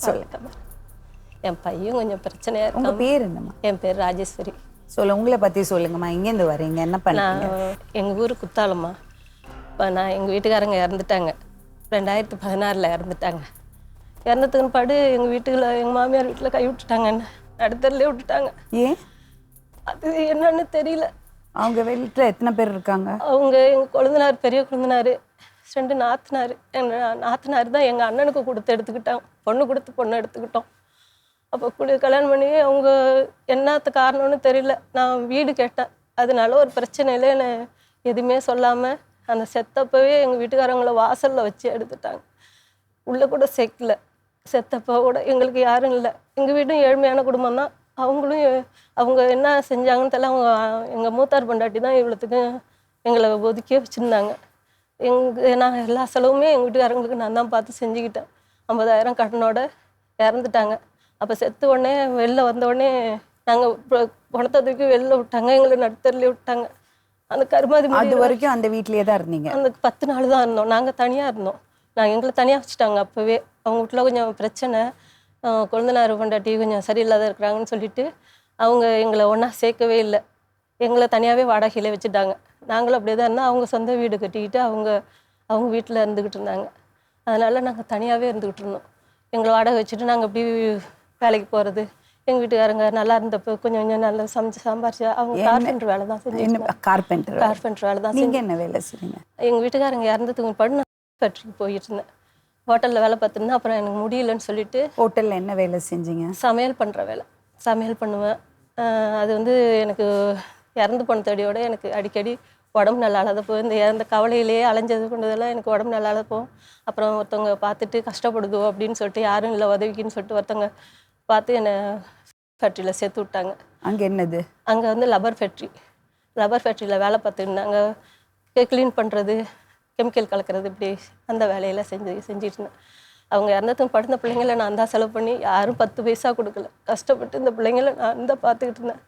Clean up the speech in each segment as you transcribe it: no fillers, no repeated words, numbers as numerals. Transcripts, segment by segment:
வணக்கம். என் பையன் கொஞ்சம் பிரச்சனையாக உங்கள் இருக்கான். பேர் என்னம்மா? என் பேர் ராஜேஸ்வரி. உங்களை பற்றி சொல்லுங்கம்மா. எங்கேருந்து வரீங்க, என்ன நான் பண்ணீங்க? எங்கள் ஊர் குத்தாலம்மா. இப்போ நான் எங்கள் வீட்டுக்காரங்க இறந்துட்டாங்க. 2016 இறந்துட்டாங்க. இறந்ததுக்கு பாடு எங்கள் வீட்டுல எங்கள் மாமியார் வீட்டில் கை விட்டுட்டாங்க, என்ன நடுத்தரிலே விட்டுட்டாங்க. ஏன்? அது என்னன்னு தெரியல. அவங்க வீட்டில் எத்தனை பேர் இருக்காங்க? அவங்க எங்கள் கொழுந்தனார், பெரிய கொழுந்தனார், 2 நாத்தனார். எங்கள் நாத்தனார் தான் எங்கள் அண்ணனுக்கு கொடுத்து எடுத்துக்கிட்டோம். பொண்ணு கொடுத்து பொண்ணு எடுத்துக்கிட்டோம். அப்போ கல்யாணம் பண்ணி அவங்க என்னத்து காரணம்னு தெரியல. நான் வீடு கேட்டேன். அதனால ஒரு பிரச்சனையில் என்னை எதுவுமே சொல்லாமல் அந்த செத்தப்பவே எங்கள் வீட்டுக்காரங்களை வாசலில் வச்சு எடுத்துட்டாங்க. உள்ளே கூட சேர்க்கல. செத்தப்போ கூட எங்களுக்கு யாரும் இல்லை. எங்கள் வீடும் ஏழ்மையான குடும்பம் தான். அவங்களும் அவங்க என்ன செஞ்சாங்கன்னு தெரியல. அவங்க எங்கள் மூத்தார் பொண்டாட்டி தான் இவ்வளோத்துக்கும் எங்களை ஒதுக்கி வச்சுருந்தாங்க. நான் எல்லா செலவுமே எங்கள் வீட்டுக்காரங்களுக்கு நான் தான் பார்த்து செஞ்சுக்கிட்டேன். 50,000 கடனோட இறந்துட்டாங்க. அப்போ செத்து உடனே வெளில வந்தோடனே நாங்கள் பணத்தை தூக்கி வெளில விட்டாங்க. எங்களை நடுத்தரிலே விட்டாங்க. அந்த கருமாதி அது வரைக்கும் அந்த வீட்லேயே தான் இருந்தீங்க? அந்த 10 நாள் தான் இருந்தோம். நாங்கள் தனியாக இருந்தோம். எங்களை தனியாக வச்சுட்டாங்க. அப்போவே அவங்க வீட்டில் கொஞ்சம் பிரச்சனை, கொழுந்தனார் பொண்டாட்டி கொஞ்சம் சரியில்லாத இருக்கிறாங்கன்னு சொல்லிட்டு அவங்க எங்களை ஒன்றா சேர்க்கவே இல்லை. எங்களை தனியாகவே வாடகையில் வச்சுட்டாங்க. நாங்களும் அப்படியே தான் இருந்தோம். அவங்க சொந்த வீடு கட்டிக்கிட்டு அவங்க வீட்டில் இருந்துக்கிட்டு இருந்தாங்க. அதனால் நாங்கள் தனியாகவே இருந்துக்கிட்டு இருந்தோம். எங்களை வாடகை வச்சுட்டு நாங்கள் இப்படி வேலைக்கு போகிறது. எங்கள் வீட்டுக்காரங்க நல்லா இருந்தப்போ கொஞ்சம் கொஞ்சம் நல்லா சம்பாரிச்சு அவங்க கார்பெண்டர் வேலை தான் செஞ்சு கார்பெண்டர் வேலை தான். நீங்கள் என்ன வேலை செய்யுங்க? எங்கள் வீட்டுக்காரங்க இறந்ததுக்கு படி நான் ஃபேக்ட்ரிக்கு போயிட்டு இருந்தேன். ஹோட்டலில் வேலை பார்த்துருந்தேன். அப்புறம் எனக்கு முடியலன்னு சொல்லிட்டு. ஹோட்டலில் என்ன வேலை செஞ்சீங்க? சமையல் பண்ணுற வேலை. சமையல் பண்ணுவேன். அது வந்து எனக்கு இறந்து போன தேடியோட எனக்கு அடிக்கடி உடம்பு நல்லா இல்லாத போய் இந்த கவலையிலேயே அலைஞ்சது கொண்டதெல்லாம் எனக்கு உடம்பு நல்லா இல்லாத போகும். அப்புறம் ஒருத்தவங்க பார்த்துட்டு கஷ்டப்படுதோ அப்படின்னு சொல்லிட்டு யாரும் இல்லை உதவிக்குன்னு சொல்லிட்டு ஒருத்தவங்க பார்த்து என்னை ஃபேக்ட்ரியில் சேர்த்து விட்டாங்க. அங்கே என்னது? அங்கே வந்து லப்பர் ஃபேக்ட்ரியில் வேலை பார்த்துருந்தாங்க. க்ளீன் பண்ணுறது, கெமிக்கல் கலக்கிறது, இப்படி அந்த வேலையெல்லாம் செஞ்சுட்டு இருந்தேன். அவங்க இறந்ததும் படுத்த பிள்ளைங்கள நான் தான் செலவு பண்ணி யாரும் 10 பைசா கொடுக்கல. கஷ்டப்பட்டு இந்த பிள்ளைங்கள நான் தான் பார்த்துக்கிட்டு இருந்தேன்.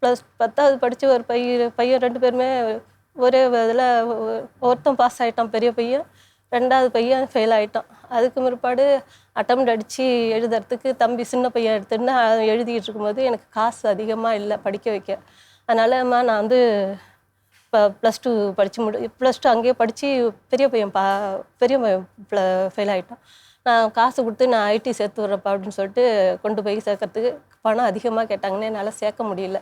ப்ளஸ் 10வது படித்து ஒரு பையன் 2 பேருமே ஒரே இதில் ஒருத்தன் பாஸ் ஆகிட்டான், பெரிய பையன். 2வது பையன் ஃபெயில் ஆகிட்டான். அதுக்கு முற்பாடு அட்டம் அடித்து எழுதுறதுக்கு தம்பி சின்ன பையன் எடுத்துன்னு எழுதிக்கிட்டு இருக்கும்போது எனக்கு காசு அதிகமாக இல்லை படிக்க வைக்க. அதனால நான் வந்து இப்போ +2 படித்து +2 அங்கேயே படித்து பெரிய பையன் ஃபெயில் ஆகிட்டான். நான் காசு கொடுத்து நான் ஐடி சேர்த்து விட்றப்பா அப்படின்னு சொல்லிட்டு கொண்டு போய் சேர்க்கறதுக்கு பணம் அதிகமாக கேட்டாங்கன்னு என்னால் சேர்க்க முடியல.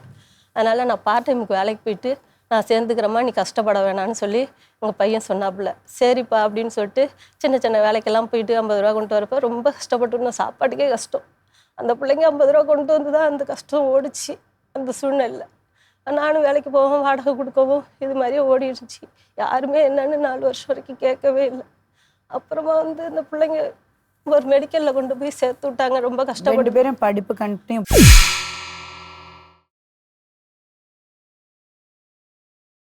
அதனால் நான் பார்ட் டைமுக்கு வேலைக்கு போயிட்டு நான் சேர்ந்துக்கிறேம்மா, நீ கஷ்டப்பட வேணான்னு சொல்லி எங்கள் பையன் சொன்னாப்புல. சரிப்பா அப்படின்னு சொல்லிட்டு சின்ன சின்ன வேலைக்கெல்லாம் போயிட்டு 50 ரூபா கொண்டு வரப்போ ரொம்ப கஷ்டப்பட்டுருந்தோம். சாப்பாட்டுக்கே கஷ்டம். அந்த பிள்ளைங்க 50 ரூபா கொண்டு வந்து தான் அந்த கஷ்டம் ஓடிச்சு. அந்த சூழ்நிலை நானும் வேலைக்கு போவோம், வாடகை கொடுக்கவும் இது மாதிரியே ஓடிடுச்சு. யாருமே என்னன்னு 4 வருஷம் வரைக்கும் கேட்கவே இல்லை. அப்புறமா வந்து இந்த பிள்ளைங்க ஒரு மெடிக்கலில் கொண்டு போய் சேர்த்து விட்டாங்க. ரொம்ப கஷ்டப்பட்டு. 2 பேரும் படிப்பு கண்டினியூ? 2 பேரும் படிப்பு கண்டினியூ பண்ணீங்களா? இல்லை படிச்சுட்டு வேலைக்கு போனீங்களா? 2 பேரும் படித்து முடிச்சுட்டு